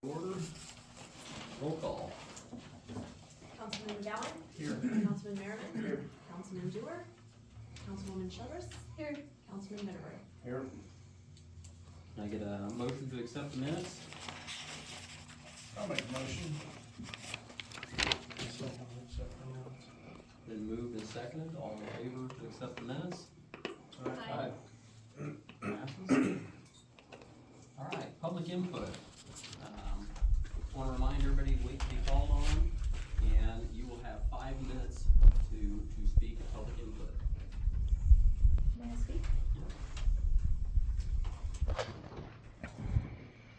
Order. Roll call. Councilman McGowan? Here. Councilman Merriman? Here. Councilman Dewar? Councilwoman Childress? Here. Councilman Mitterberg? Here. Can I get a motion to accept the minutes? I'll make a motion. Then moved and seconded. All in favor to accept the minutes? Aye. Passes. All right, public input. Want to remind everybody, wait to be called on, and you will have 5 minutes to speak at public input. May I speak?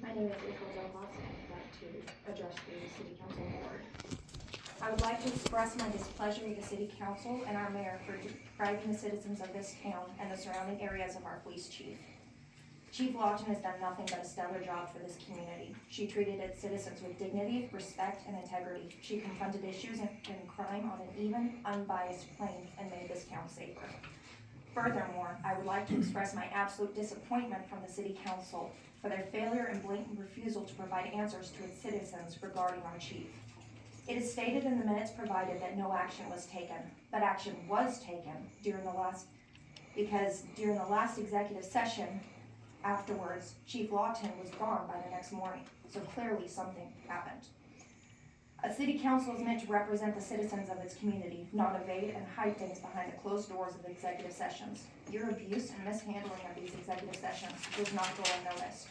My name is Rachel Delmas, and I'd like to address the City Council board. I would like to express my displeasure with the City Council and our mayor for depriving the citizens of this town and the surrounding areas of our police chief. Chief Lawton has done nothing but a stellar job for this community. She treated its citizens with dignity, respect, and integrity. She confronted issues and crime on an even, unbiased plane and made this town safer. Furthermore, I would like to express my absolute disappointment from the City Council for their failure and blatant refusal to provide answers to its citizens regarding our chief. It is stated in the minutes provided that no action was taken, but action was taken during the last executive session. Afterwards, Chief Lawton was gone by the next morning, so clearly something happened. A city council is meant to represent the citizens of its community, not evade and hide things behind the closed doors of executive sessions. Your abuse and mishandling of these executive sessions does not go unnoticed.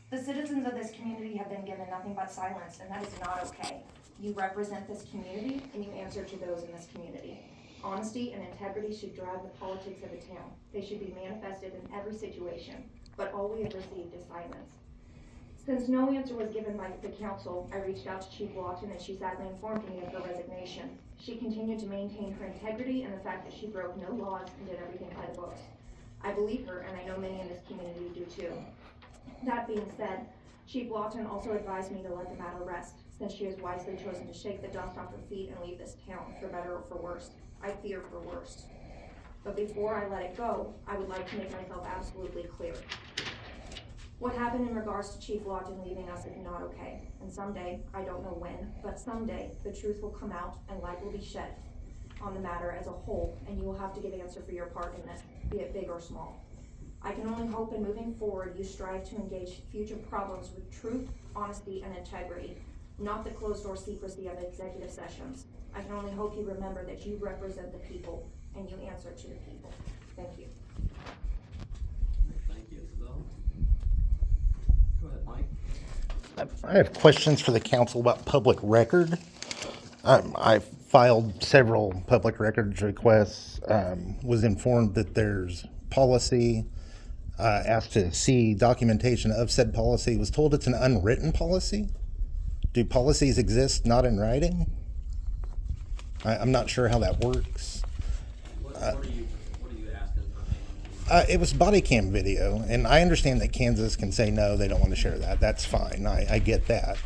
The citizens of this community have been given nothing but silence, and that is not okay. You represent this community, and you answer to those in this community. Honesty and integrity should drive the politics of a town. They should be manifested in every situation, but all we have received is silence. Since no answer was given by the council, I reached out to Chief Lawton, and she sadly informed me of her resignation. She continued to maintain her integrity and the fact that she broke no laws and did everything by the books. I believe her, and I know many in this community do too. That being said, Chief Lawton also advised me to let the matter rest, since she has wisely chosen to shake the dust off her feet and leave this town, for better or for worse. I fear for worse. But before I let it go, I would like to make myself absolutely clear. What happened in regards to Chief Lawton leaving us is not okay. And someday, I don't know when, but someday, the truth will come out and light will be shed on the matter as a whole, and you will have to give an answer for your part in it, be it big or small. I can only hope in moving forward you strive to engage future problems with truth, honesty, and integrity, not the closed-door secrecy of executive sessions. I can only hope you remember that you represent the people and you answer to the people. Thank you. Thank you, Isabel. Go ahead, Mike. I have questions for the council about public record. I filed several public records requests, was informed that there's policy, asked to see documentation of said policy, was told it's an unwritten policy. Do policies exist not in writing? I'm not sure how that works. What are you asking for? It was body cam video, and I understand that Kansas can say no, they don't want to share that. That's fine. I get that.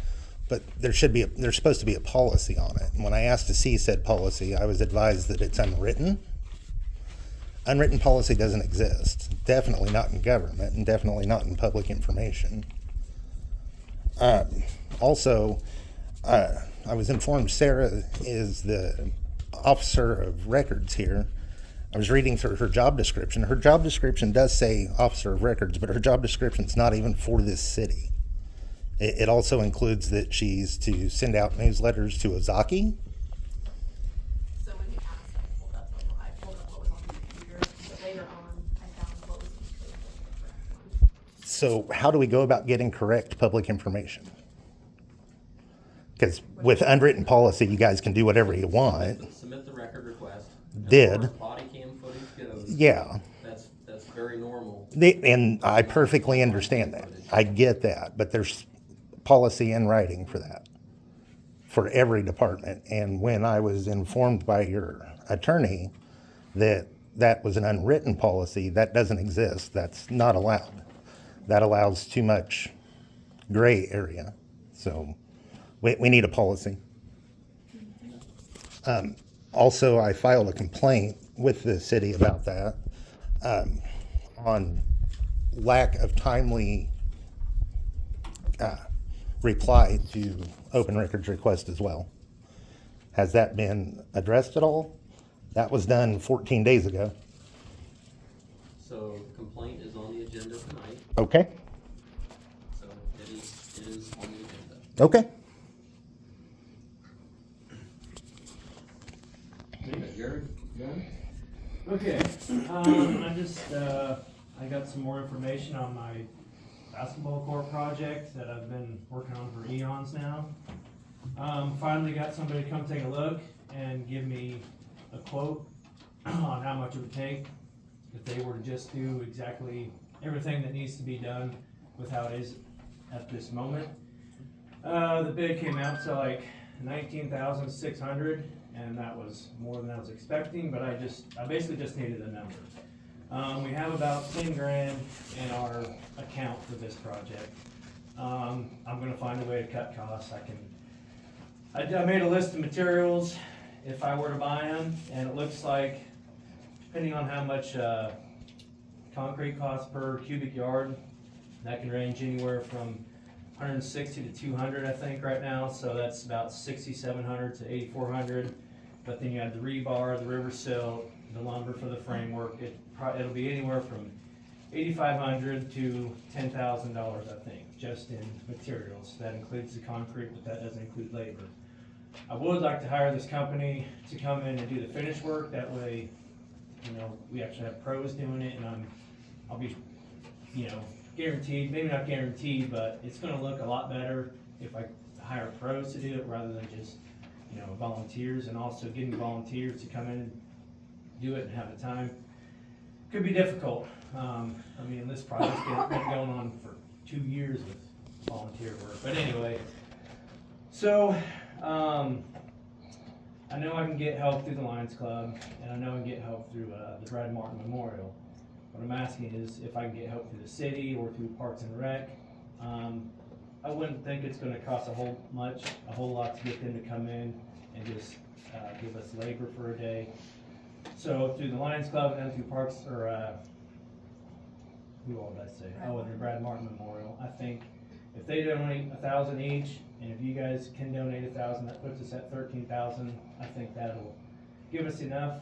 But there's supposed to be a policy on it. And when I asked to see said policy, I was advised that it's unwritten. Unwritten policy doesn't exist. Definitely not in government, and definitely not in public information. Also, I was informed Sarah is the officer of records here. I was reading through her job description. Her job description does say officer of records, but her job description is not even for this city. It also includes that she's to send out newsletters to Ozaki. So when you asked, I pulled up what was on the computer, but later on, I found what was in the code was the correct one. So how do we go about getting correct public information? Because with unwritten policy, you guys can do whatever you want. Submit the record request. Did. As far as body cam footage goes. Yeah. That's very normal. And I perfectly understand that. I get that. But there's policy in writing for that, for every department. And when I was informed by your attorney that that was an unwritten policy, that doesn't exist. That's not allowed. That allows too much gray area. So we need a policy. Also, I filed a complaint with the city about that on lack of timely reply to open records request as well. Has that been addressed at all? That was done 14 days ago. So the complaint is on the agenda tonight, Okay, so it is on the agenda. okay. Jared, Jared? Okay, I got some more information on my basketball court project that I've been working on for eons now. Finally got somebody to come take a look and give me a quote on how much it would take if they were to just do exactly everything that needs to be done with how it is at this moment. The bid came out to like 19,600, and that was more than I was expecting, but I basically just needed a number. We have about 10 grand in our account for this project. I'm gonna find a way to cut costs. I made a list of materials if I were to buy them, and it looks like, depending on how much concrete costs per cubic yard, that can range anywhere from 160 to 200, I think, right now. So that's about 6,700 to 8,400. But then you have the rebar, the river silt, the lumber for the framework. It'll be anywhere from 8,500 to $10,000, I think, just in materials. That includes the concrete, but that doesn't include labor. I would like to hire this company to come in and do the finish work. That way, we actually have pros doing it, and I'll be, guaranteed, maybe not guaranteed, but it's gonna look a lot better if I hire pros to do it rather than just, volunteers, and also getting volunteers to come in and do it and have the time. Could be difficult. This project's been going on for 2 years with volunteer work, but anyway. So, I know I can get help through the Lions Club, and I know I can get help through the Brad Martin Memorial. What I'm asking is if I can get help through the city or through Parks and Rec. I wouldn't think it's gonna cost a whole lot to get them to come in and just give us labor for a day. So through the Lions Club and then through Parks, or who all did I say? Oh, and the Brad Martin Memorial. I think if they donate 1,000 each, and if you guys can donate 1,000, that puts us at 13,000. I think that'll give us enough,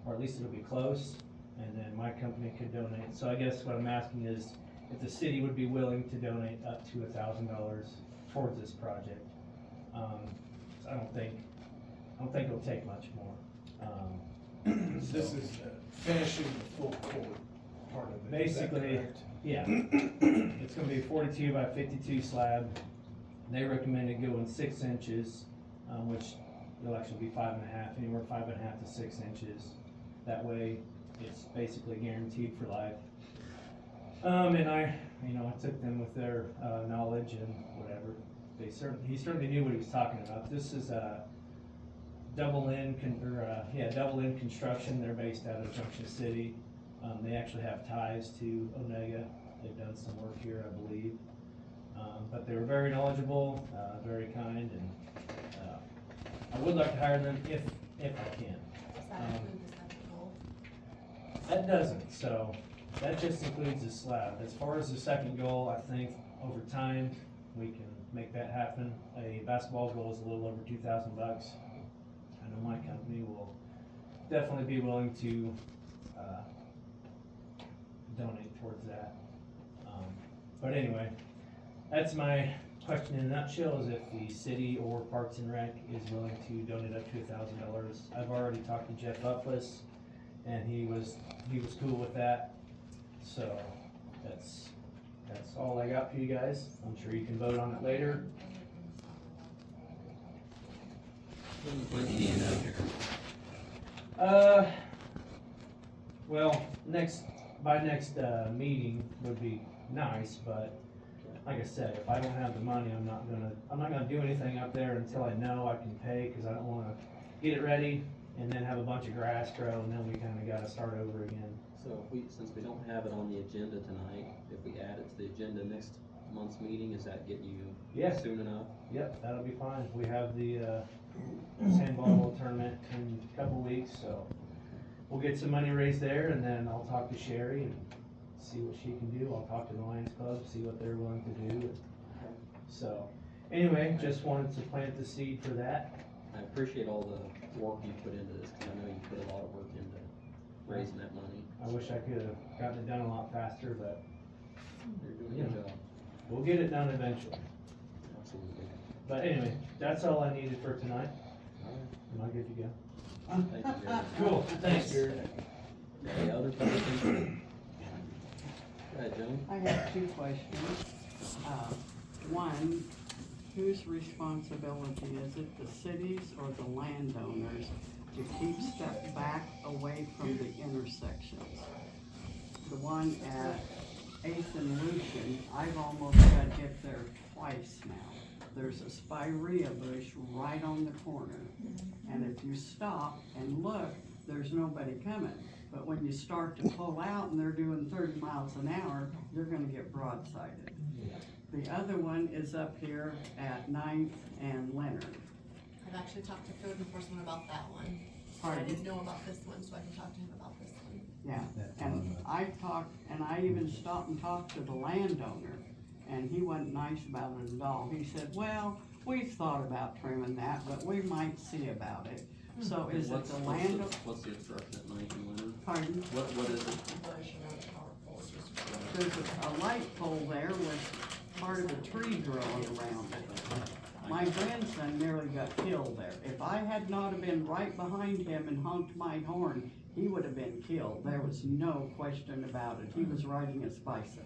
or at least it'll be close, and then my company could donate. So I guess what I'm asking is if the city would be willing to donate up to $1,000 towards this project. So I don't think it'll take much more. This is finishing the full court part of it. Is that Basically, correct? yeah. It's gonna be 42 by 52 slab. They recommended going 6 inches, which will actually be 5.5, anywhere 5.5 to 6 inches. That way, it's basically guaranteed for life. And I took them with their knowledge and whatever. He certainly knew what he was talking about. This is a double in construction. They're based out of Junction City. They actually have ties to Onaga. They've done some work here, I believe. But they were very knowledgeable, very kind, and I would like to hire them if I can. Does that include the second goal? That doesn't, so that just includes the slab. As far as the second goal, I think over time, we can make that happen. A basketball goal is a little over $2,000. I know my company will definitely be willing to donate towards that. But anyway, that's my question in a nutshell, is if the city or Parks and Rec is willing to donate up to $1,000. I've already talked to Jeff Upfuss, and he was cool with that. So that's all I got for you guys. I'm sure you can vote on it later. When do you need it out here? Well, by next meeting would be nice, but like I said, if I don't have the money, I'm not gonna do anything up there until I know I can pay, cause I don't wanna get it ready and then have a bunch of grass grow, and then we kinda gotta start over again. So since we don't have it on the agenda tonight, if we add it to the agenda next month's meeting, is that getting you Yeah. soon enough? Yep, that'll be fine. We have the sandball tournament in a couple weeks, so we'll get some money raised there, and then I'll talk to Sherry and see what she can do. I'll talk to the Lions Club, see what they're willing to do. So, Anyway, just wanted to plant the seed for that. I appreciate all the work you put into this, cause I know you put a lot of work into raising that money. I wish I could have gotten it done a lot faster, but You're doing a good job. we'll get it done eventually. Absolutely. But anyway, that's all I needed for tonight. Alright, Am I good to go? thank you, Gary. Cool, thanks. Any other public input? Go ahead, Joan. I have two questions. One, whose responsibility is it, the cities or the landowners, to keep stuff back away from the intersections? The one at 8th and Lucian, I've almost got hit there twice now. There's a spirea bush right on the corner. And if you stop and look, there's nobody coming. But when you start to pull out and they're doing 30 miles an hour, you're gonna get broadsided. The other one is up here at 9th and Leonard. I've actually talked to code enforcement about that one. I Pardon? didn't know about this one, so I can talk to him about this one. Yeah, and I talked, and I even stopped and talked to the landowner, and he wasn't nice about it at all. He said, well, we've thought about trimming that, but we might see about it. So is it What's- the what's land, What's the obstruction at 9th and Leonard? pardon? What is it? Bush and a power pole, it's just. There's a light pole there with part of a tree growing around it. My grandson nearly got killed there. If I had not have been right behind him and honked my horn, he would have been killed. There was no question about it. He was riding his bicycle.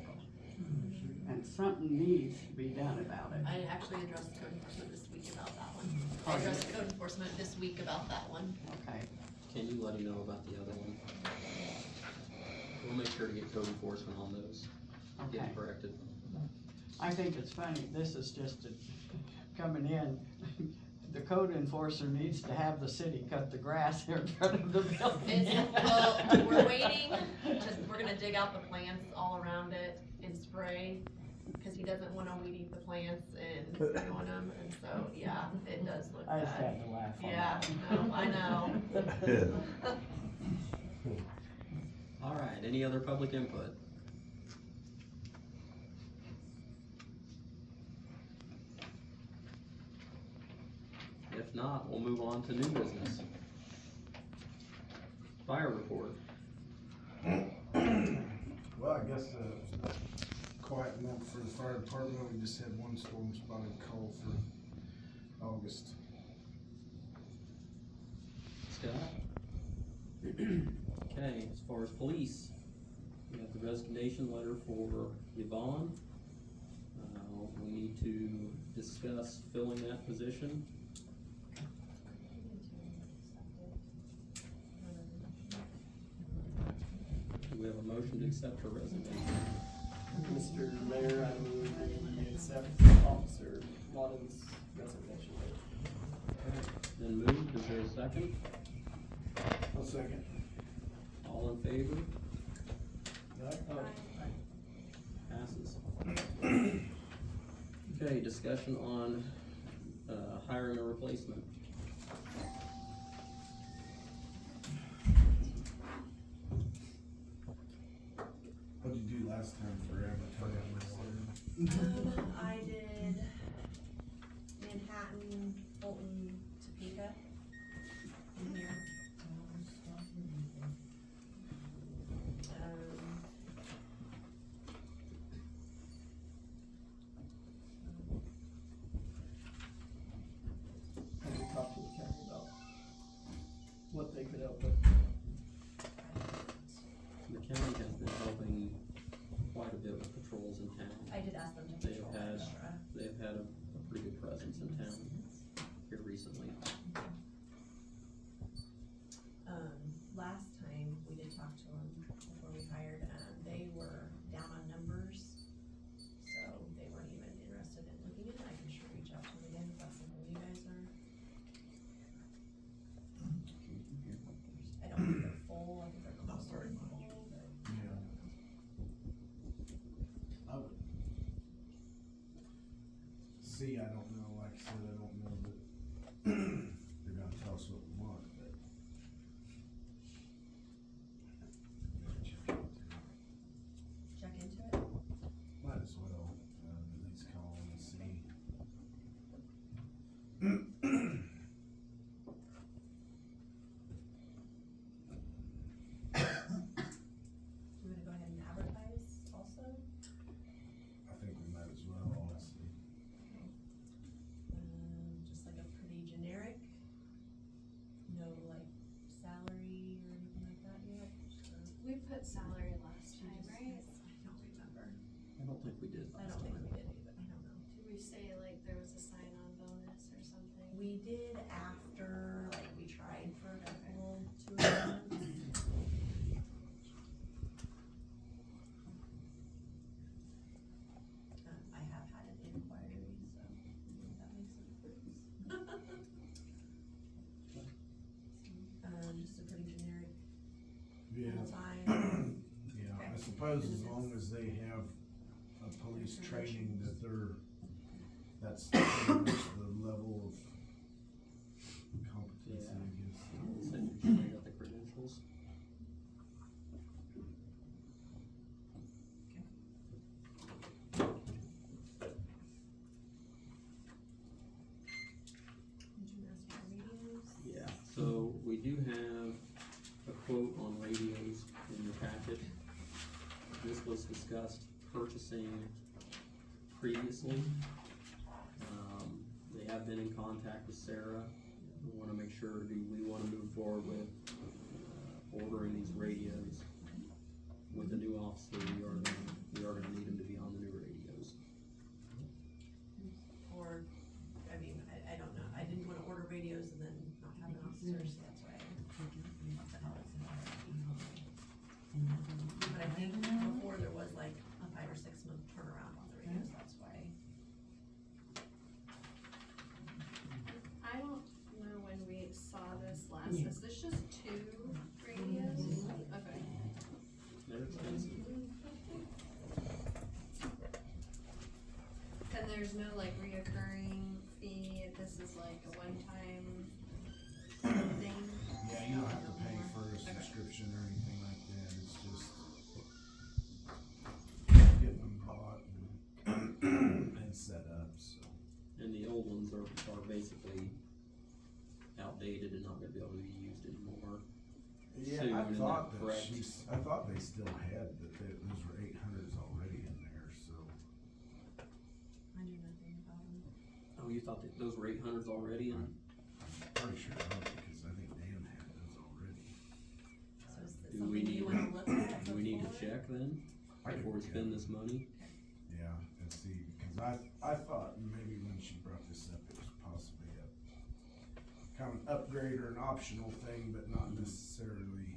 And something needs to be done about it. I actually addressed code enforcement this week about that one. I Pardon? addressed code enforcement this week about that one. Okay, Can you let him know about the other one? We'll make sure to get code enforcement on those, get okay. them corrected. I think it's funny, this is just coming in. The code enforcer needs to have the city cut the grass here in front of the building. Well, we're waiting, we're gonna dig out the plants all around it and spray, cause he doesn't wanna weed eat the plants and spray on them, and so, yeah, it does look I just bad. had to laugh on Yeah, that. no, I know. Alright, any other public input? If not, we'll move on to new business. Fire report. Well, I guess, quiet month for the fire department, we just had one storm spotted call for August. Scott? Okay, as far as police, we have the resignation letter for Yvonne. We need to discuss filling that position. Do we have a motion to accept her resignation? Mr. Mayor, I move we accept Officer Wadding's resignation. Then moved, is there a second? I'll second. All in favor? Passes. Okay, discussion on, hiring a replacement. What'd you do last time for advertising? I did Manhattan, Fulton, Topeka, in here. Have we talked to the county about what they could help with? The county has been helping quite a bit with patrols in town. I did ask them to They've patrol had, extra. they've had a pretty good presence in town here recently. Last time we did talk to them before we hired, they were down on numbers. So they weren't even interested in looking at it. I can sure reach out to them again if that's something you guys are. I don't think they're full, I think they're close to full, but. Yeah. I would. See, I don't know, like I said, I don't know that they're gonna tell us what we want, but. Check into it. Might as well, at least call and see. suppose as long as they have a police training that's pretty much the level of competency, I guess. Said you sure they got the credentials. Did you ask for radios? Yeah, so we do have a quote on radios in your packet. This was discussed purchasing previously. They have been in contact with Sarah. We wanna make sure, do we wanna move forward with, ordering these radios? With the new officer, we are gonna need them to be on the new radios. Or, I mean, I don't know, I didn't wanna order radios and then not have an officer, so that's why. But I think before there was like a 5 or 6 month turnaround on the radios, that's why. I don't know when we saw this last, is this just 2 radios? Okay. They're expensive. And there's no like reoccurring fee, this is like a one-time thing? Yeah, you don't have to pay for a subscription or anything like that, it's just getting them bought and set up, so. And the old ones are basically outdated and not gonna be able to be used anymore. Yeah, Soon, I isn't thought that that correct? I thought they still had, those were 800s already in there, so. I knew nothing about them. Oh, you thought that those were 800s already, and I'm pretty sure of it, because I think Dan had those already. So is this Do we something you need- wanna look at? do we need to before? check then, I could before we get spend it. this money? Yeah, and see, because I thought maybe when she brought this up, it was possibly a kind of an upgrade or an optional thing, but not necessarily.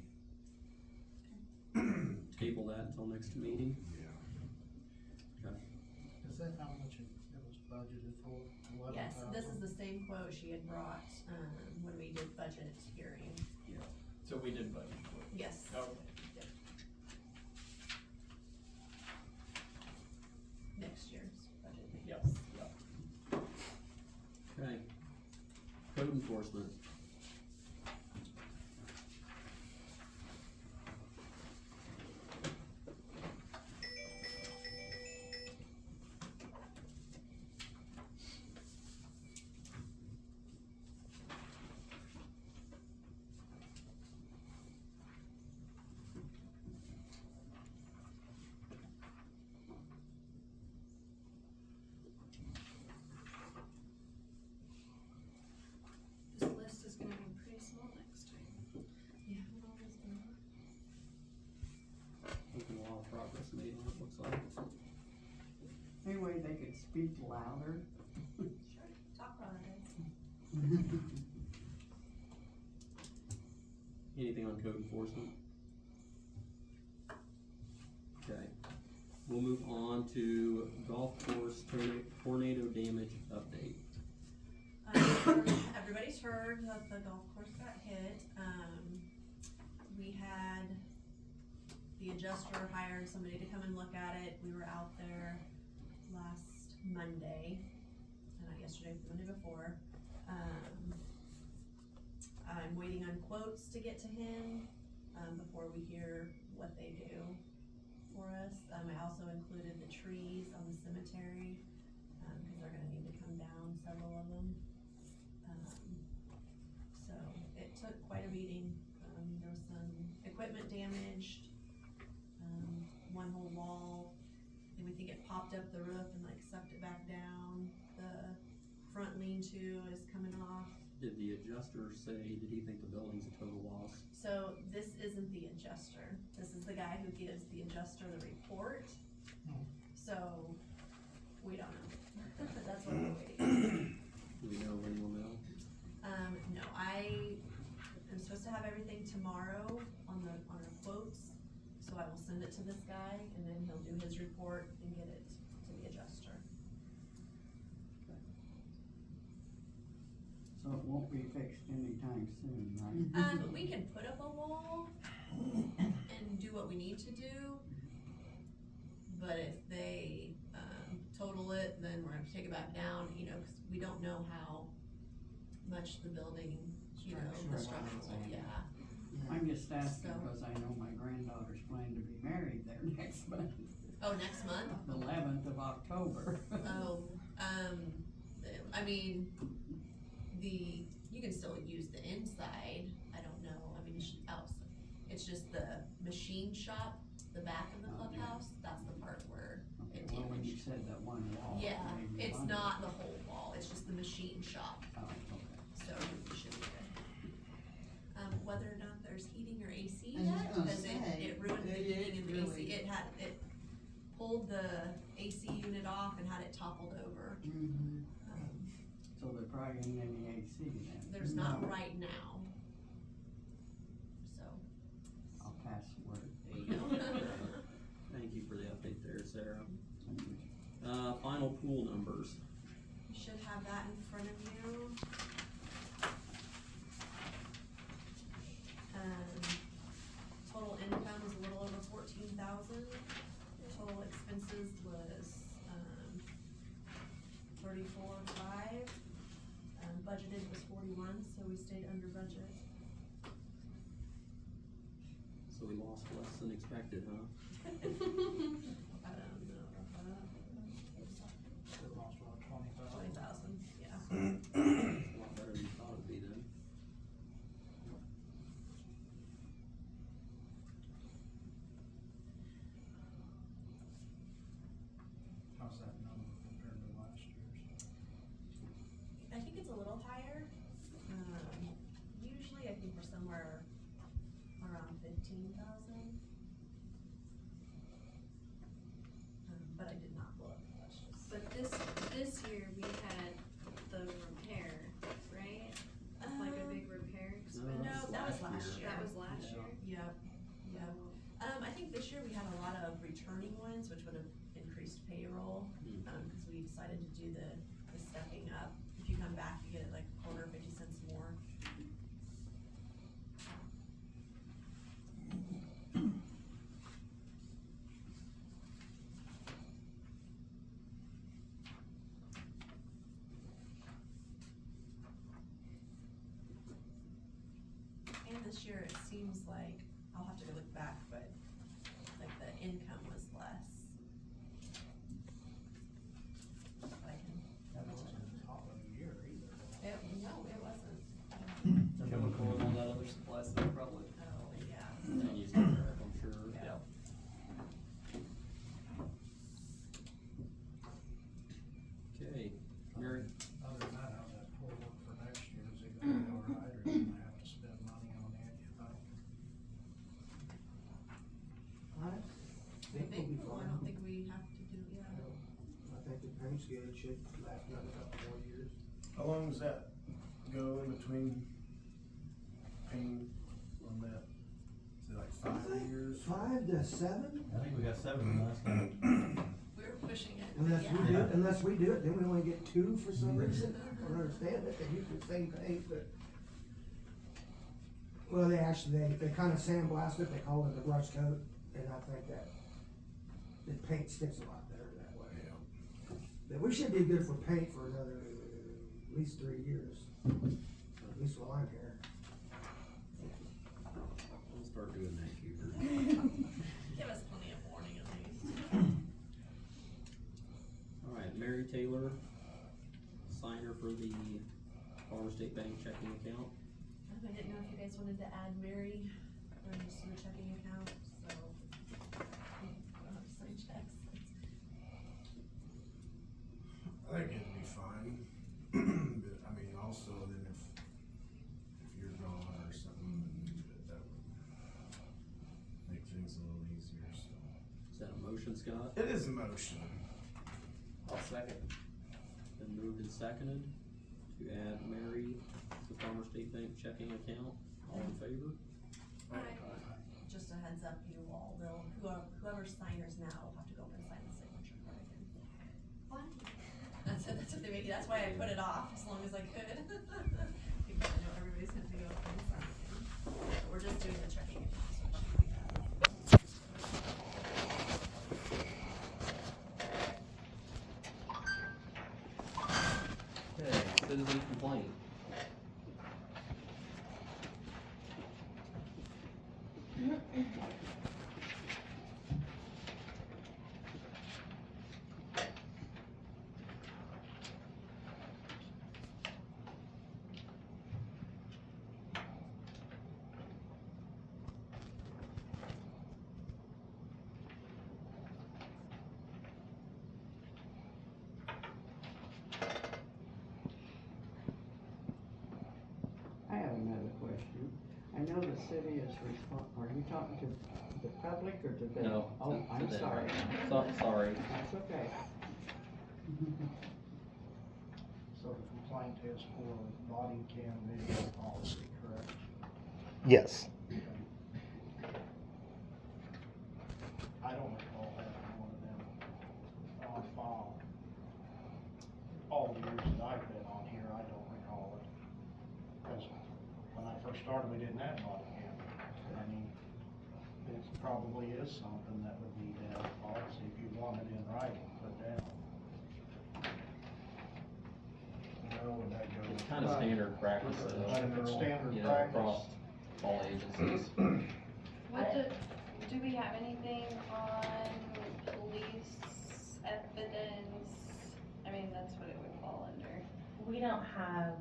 Table that until next meeting? Yeah. Okay. Is that how much it was budgeted for? Yes, this is $11,000? the same quote she had brought, when we did budget hearing. So we did budget for it. Yes. Okay. Yep. Next year's budget. Yep, yep. Okay. Code enforcement. This list is gonna be pretty small next time. Yeah. Looking a lot of progress made on it, looks like. Any way they could speak louder? Sure, talk about it. Anything on code enforcement? Okay, we'll move on to golf course tornado damage update. Everybody's heard that the golf course got hit. We had the adjuster hired somebody to come and look at it. We were out there last Monday, not yesterday, the Monday before. I'm waiting on quotes to get to him, before we hear what they do for us. I also included the trees on the cemetery, cause they're gonna need to come down, several of them. So it took quite a beating. There was some equipment damaged, one whole wall, and we think it popped up the roof and like sucked it back down. The front lean-to is coming off. Did the adjuster say, did he think the building's a total loss? So this isn't the adjuster. This is the guy who gives the adjuster the report. So we don't know. That's what we're waiting. Do we know when we'll know? No, I am supposed to have everything tomorrow on our quotes, so I will send it to this guy, and then he'll do his report and get it to the adjuster. So it won't be fixed anytime soon, right? We can put up a wall and do what we need to do, but if they, total it, then we're gonna have to take it back down, you know, cause we don't know how much the building, you know, the structural, yeah. I'm just asking So- because I know my granddaughter's planning to be married there next month, Oh, next month? the 11th of October. Oh, I mean, you can still use the inside, I don't know, I mean, it's just the machine shop, the back of the Okay. clubhouse, that's the part where Okay, it well, when you damaged. said that one wall. Yeah, it made me it's wonder. not the whole wall, it's just the machine shop, Oh, okay. so we should be good. Whether or not there's heating or AC I was yet, just gonna because say, it ruined the it heating and the really- AC, it pulled the AC unit off and had it toppled over. Mhm. So there probably ain't any AC then. There's not right now. So. I'll pass the word. Thank you for the update there, Sarah. Final pool numbers. You should have that in front of you. Total income was a little over 14,000. Total expenses was, 34,500. Budgeted was 41, so we stayed under budget. So we lost less than expected, huh? I don't know. It lost about 20,000. 20,000, yeah. A lot better than you thought it'd be then. How's that number compared to last year's? I think it's a little higher. Usually I think we're somewhere around 15,000. But I did not look, that's just. But this year we had the repair, right? Like a big repair expense? No, that was last year. That was last Yeah. year? Yep, yep. I think this year we had a lot of returning ones, which would have increased payroll, cause we decided to do the stepping up. If you come back, you get it like a quarter, 50 cents more. And this year, it seems like, I'll have to go look back, but like the income was less. But I can. That wasn't the top of the year either. No, it wasn't. Chemical and all that other supply stuff probably. Oh, yeah. And you can, I'm sure. Yeah. Okay, Mary, Other than that, how's that pool look for next year? Is it gonna be all right, or are you gonna have to spend money on it, you think? We think, well, I don't think we have to do, yeah. I think the paint's good, it should last another couple more years. How long does that go in between painting on that? Is it like 5 years? 5 to 7, I think we got 7 last time. We were pushing it, unless we do it, then we only get 2 for some reason. I don't understand it, they use the same paint, but. Well, they kinda sandblast it, they call it a brush coat, and I think that the paint sticks a lot better that way. Yeah. But we should be good for paint for another, at least 3 years, at least while I'm here. we'll start doing that, Hubert. give us plenty of warning at least. All right, Mary Taylor, signer for the Farmer State Bank checking account. I didn't know if you guys wanted to add Mary or just your checking account, so. I'll have to sign checks. I think it'd be fine. But I mean, also then if you're gone or something, that would make things a little easier, so. Is that a motion, Scott? It is a motion. I'll second. Been moved and seconded to add Mary to the Farmer State Bank checking account. All in favor? Just a heads up, you all will, whoever's signers now will have to go up and sign the signature card again. What? That's what they make, that's why I put it off as long as I could. Because I know everybody's gonna have to go up and sign again. We're just doing the checking account, so it should be that. citizen complaint. I have another question. I know the city is are you talking to the public or to them? No, Oh, to I'm them. sorry. Sorry. That's okay. So the complaint is for body cam video policy, correct? Yes. I don't recall having one of them on file. All the years that I've been on here, I don't recall it. Because when I first started, we didn't have body cam. I mean, it probably is something that would need to have a policy if you want it in writing, put down. Well, would that go? It's kind of standard practice, But if it's standard you know, practice, across all agencies. What do we have anything on police evidence? I mean, that's what it would fall under. We don't have,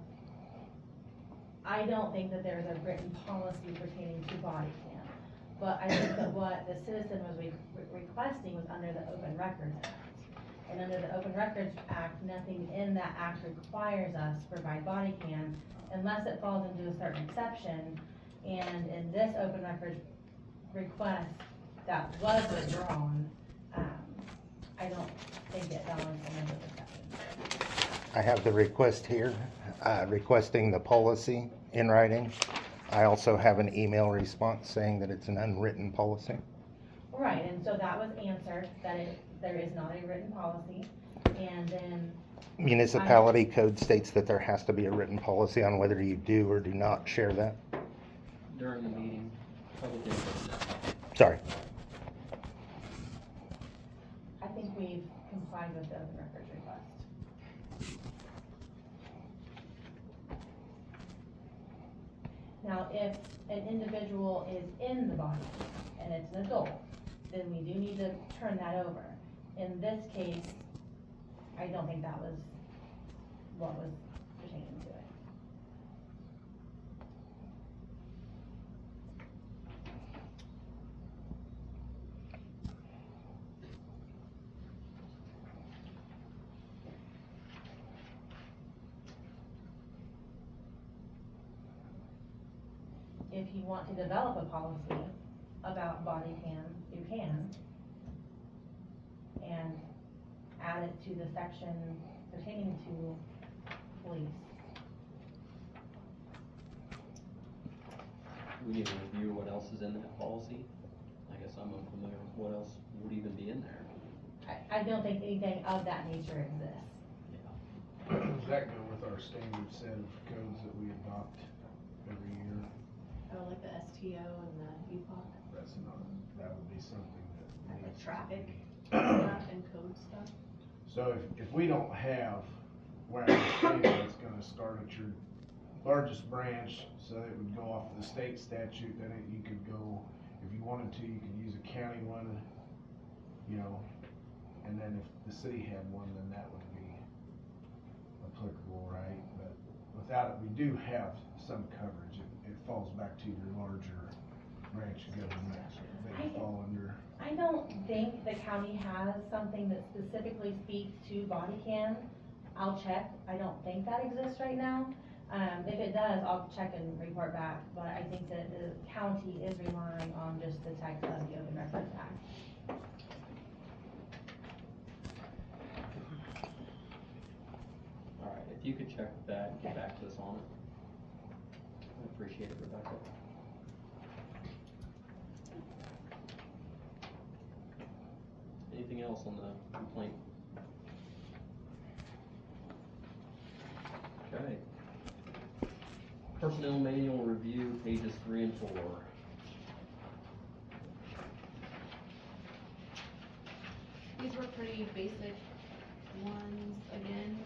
I don't think that there's a written policy pertaining to body cam. But I think that what the citizen was requesting was under the Open Records Act. And under the Open Records Act, nothing in that act requires us to provide body cam unless it falls into a certain exception. And in this open records request that was withdrawn, I don't think it fell into any of the exceptions. I have the request here, requesting the policy in writing. I also have an email response saying that it's an unwritten policy. Right, and so that was answered, that there is not a written policy, and then. Municipality code states that there has to be a written policy on whether you do or do not share that. During the meeting, public input. Sorry. I think we've complied with the open records request. Now, if an individual is in the body and it's an adult, then we do need to turn that over. In this case, I don't think that was what was pertaining to it. If you want to develop a policy about body cam, you can. And add it to the section pertaining to police. We need to review what else is in that policy. I guess I'm unfamiliar with what else would even be in there. I don't think anything of that nature exists. Does that go with our standard set of codes that we adopt every year? Oh, like the STO and the EPOC, That's not, that would be something that. like needs to traffic be- stuff and code stuff. So if we don't have, where I understand it, it's gonna start at your largest branch, so it would go off the state statute, then you could go, if you wanted to, you could use a county one, you know, and then if the city had one, then that would be applicable, right? But without it, we do have some coverage, it falls back to your larger branch government that you fall under. I don't think the county has something that specifically speaks to body cam. I'll check, I don't think that exists right now. If it does, I'll check and report back, but I think that the county is relying on just the text of the Open Records Act. Alright, if you could check that and get back to us on it. I appreciate it, Rebecca. Anything else on the complaint? Okay. Personnel manual review, pages 3 and 4. These were pretty basic ones, again.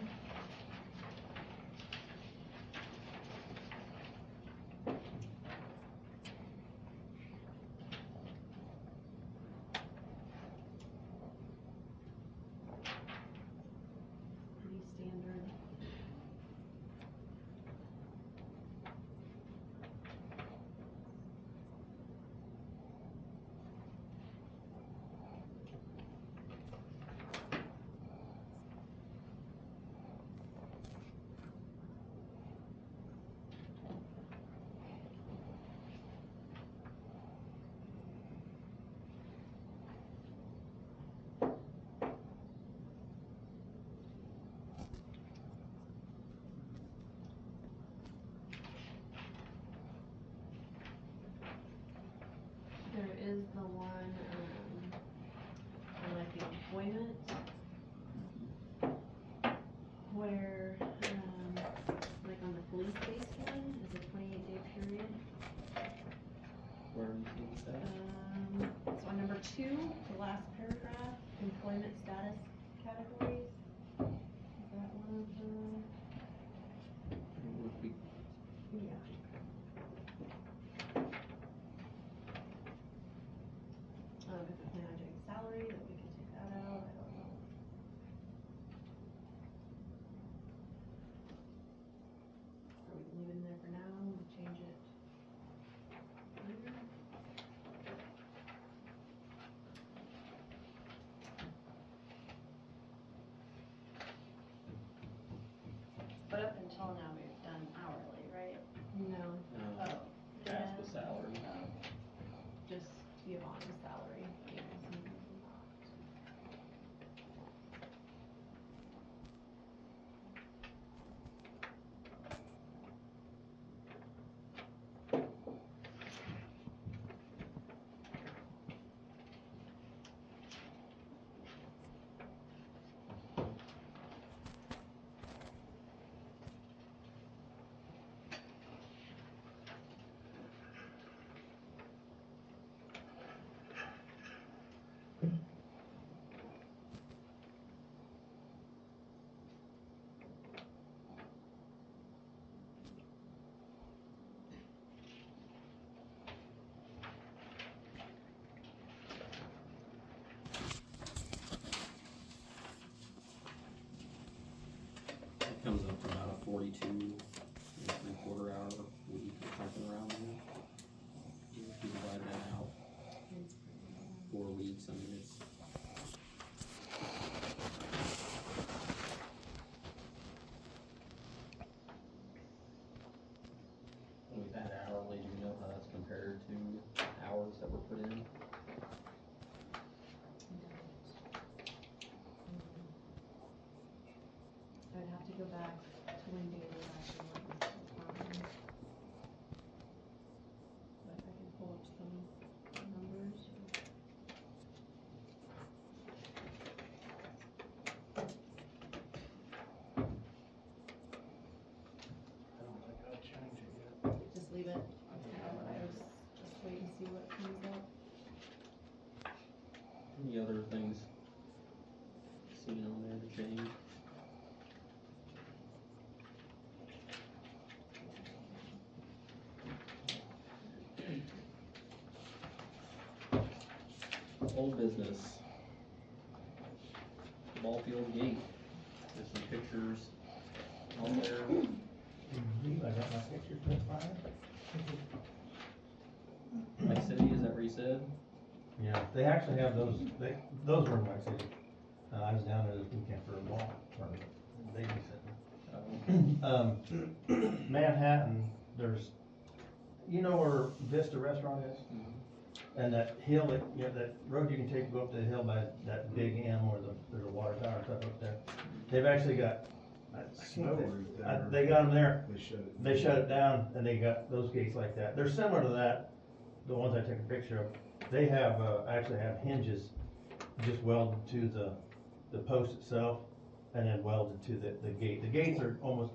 the one, on like the employment. Where, like on the police-based one, is a 28-day period. Where is that? So on number 2, the last paragraph, employment status categories. Is that one of the, Would be yeah. If we plan on doing salary, then we can take that out, I don't know. Or we can leave it in there for now and change it later. But up until now, we've done hourly, right? No, Oh. Ask the salary. just give on the salary. Yeah, sometimes not. It comes up to about a 42 and 3/4 hour week or something around there. If you divide that out, 4 weeks, I mean, it's. We've had hourly, do you know how that's compared to hours that were put in? I'd have to go back to when Bailey actually went with the farm. But I can pull up some numbers. I don't think I'd change it yet. Just leave it. I was just wait and see what comes up. Any other things seen on there to change? Old business. Ball field gate. There's some pictures on there. I got my pictures with mine. Lake City, is that where you said? Yeah, they actually have those, those were in my city. I was down there this weekend for a walk, for babysitting. Manhattan, there's, you know where Vista Restaurant is? And that hill, that, you know, that road you can take to go up the hill by that big M where there's a water tower stuff up there. They've actually got, they got them there. They shut it down and they got those gates like that. They're similar to that, the ones I took a picture of. They have, actually have hinges just welded to the post itself and then welded to the gate. The gates are almost,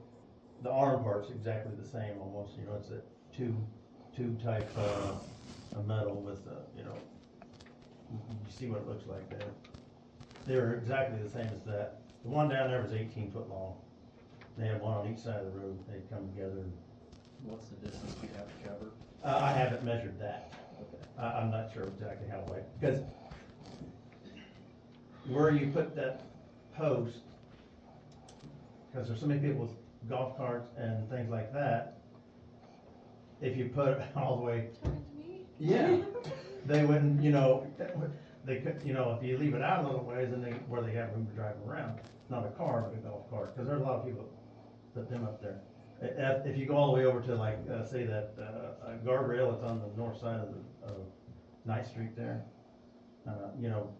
the arm part's exactly the same almost, you know, it's a tube type, of metal with, you know, you see what it looks like there. They're exactly the same as that. The one down there was 18 foot long. They had one on each side of the road. They come together. And, what's the distance we have to cover? I haven't measured that. Okay. I'm not sure exactly how wide, because where you put that post, because there's so many people with golf carts and things like that, if you put it all the way, yeah, they wouldn't, you know, they could, you know, if you leave it out a little ways, then where they have room to drive around, not a car, but a golf cart, because there's a lot of people that put them up there. If you go all the way over to like, say that, guardrail that's on the north side of Ninth Street there, you know,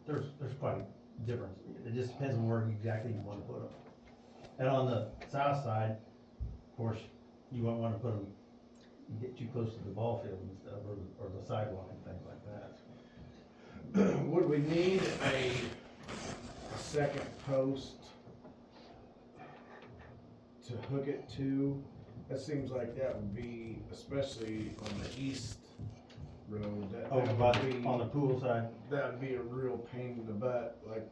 there's quite a difference. It just depends on where exactly you wanna put them. And on the south side, of course, you won't wanna put them you get too close to the ball field and stuff, or the sidewalk and things like that. Would we need a second post to hook it to? That seems like that would be, especially on the east road, that Oh, would but be, on the pool side, that would be a real pain in the butt, like,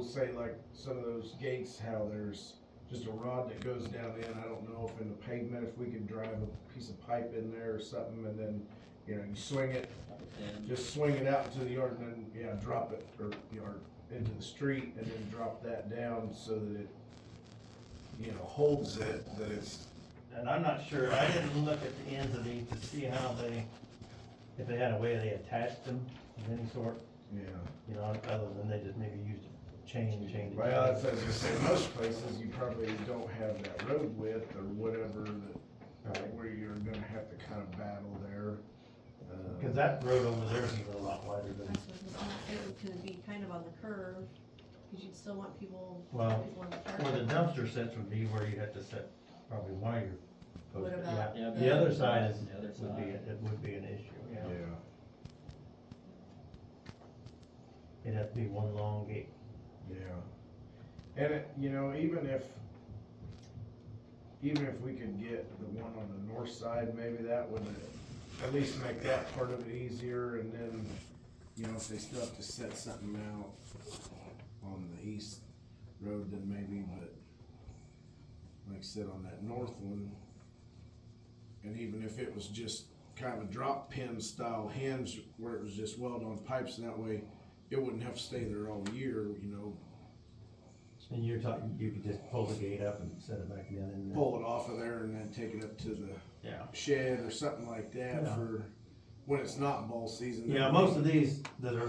say like some of those gates, how there's just a rod that goes down in, I don't know if in the pavement, if we could drive a piece of pipe in there or something, and then, you know, you swing it, just swing it out into the yard and then, yeah, drop it, or, you know, into the street, and then drop that down so that it, you know, holds it, that it's, and I'm not sure, I didn't look at the ends of these to see how if they had a way they attached them of any sort, yeah. you know, other than they just maybe used a chain. Well, that's as I say, most places you probably don't have that road width or whatever that, where you're gonna have to kind of battle there. Cause that road over there is even a lot wider than, That's what it was gonna be kind of on the curve, cause you'd still want people well, on the curve. where the dumpster sits would be where you have to set probably one of your posts. What about Yeah. the- The other side the other would be, side. it would be an issue, yeah. Yeah. It'd have to be one long gate. Yeah, and it, you know, even if we could get the one on the north side, maybe that would at least make that part of it easier, and then, you know, if they still have to set something out on the east road, then maybe, but like I said, on that north one, and even if it was just kind of a drop pin style hinge where it was just welded on pipes, and that way it wouldn't have to stay there all year, you know. And you're talking, you could just pull the gate up and set it back down in there. Pull it off of there and then take it up to the Yeah. shed or something like that Yeah. for when it's not ball season. Yeah, most of these that are,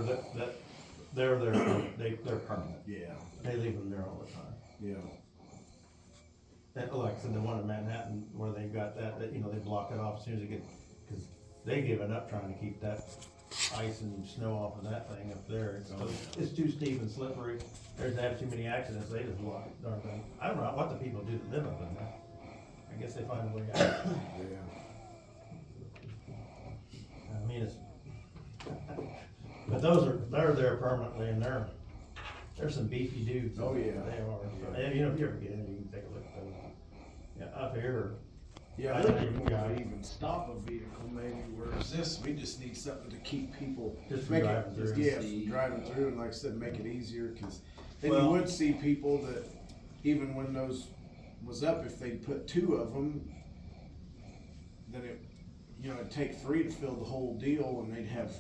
they're permanent. Yeah, They leave them there all the time. yeah, And like I said, the one in Manhattan where they've got that, you know, they block it off as soon as it gets, cause they've given up trying to keep that ice and snow off of that thing up there. It's too steep and slippery. There's have too many accidents, they just block it, darn thing. I don't know what the people do to live up in there. I guess they find a way out. yeah. I mean, it's, but they're there permanently and there's some beefy dudes. Oh, yeah. They are. And, you know, if you ever get in, you can take a look at those. Yeah, up here. Yeah, I they're think more we to got- even stop a vehicle maybe, whereas this, we just need something to keep people. Just for make driving it, through. yeah, for driving through, and like I said, make it easier, cause then you Well- would see people that, even when those was up, if they put two of them, then it, you know, it'd take three to fill the whole deal, and they'd have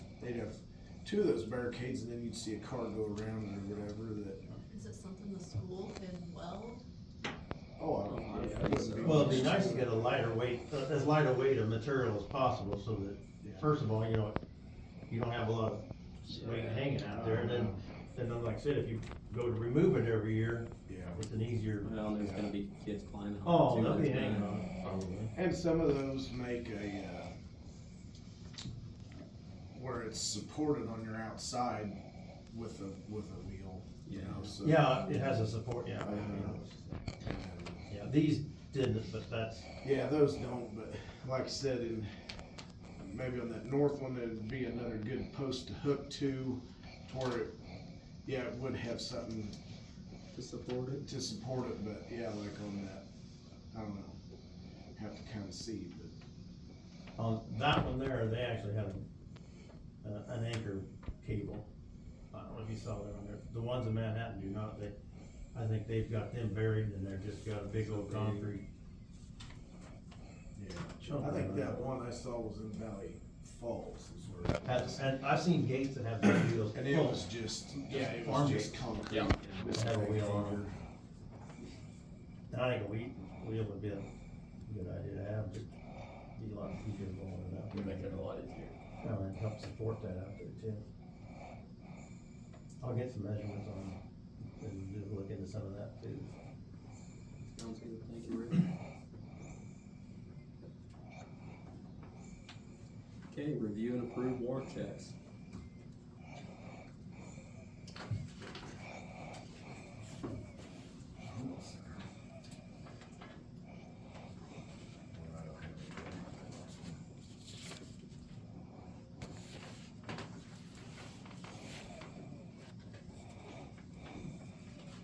two of those barricades, and then you'd see a car go around or whatever that, Is it something the school can weld? oh, I don't know. It wouldn't be Well, it'd be much nice to to- get a lighter weight, as light a weight of material as possible, so that, Yeah. first of all, you know, you don't have a lot of weight hanging out there, and then like I said, if you go to remove it every year, Yeah. it's an easier. Well, and there's gonna be kids climbing on it Oh, too, they'll be that's hanging gonna- on it, probably. And some of those make where it's supported on your outside with a wheel, you know, so. Yeah, it has a support, yeah. Uh-huh. Yeah, these didn't, but that's, Yeah, those don't, but like I said, maybe on that north one, it'd be another good post to hook to where it, yeah, it would have something To support it. to support it, but yeah, like on that, I don't know, have to kind of see, but. on that one there, they actually have an anchor cable. I don't know if you saw that on there. The ones in Manhattan do not, I think they've got them buried and they're just got a big old concrete. Yeah, I think that one I saw was in Valley Falls is where it was. And I've seen gates that have those wheels. And it was just, yeah, it was farm just gates. concrete. Yeah. Just Have a wheel on figure. And I think a wheel would be a good idea to have, just be a lot easier going it up. You make it a lot easier. And help support that out there too. I'll get some measurements on, and just look into some of that too. Sounds good, thank you, Rick. Okay, review and approve warrant checks.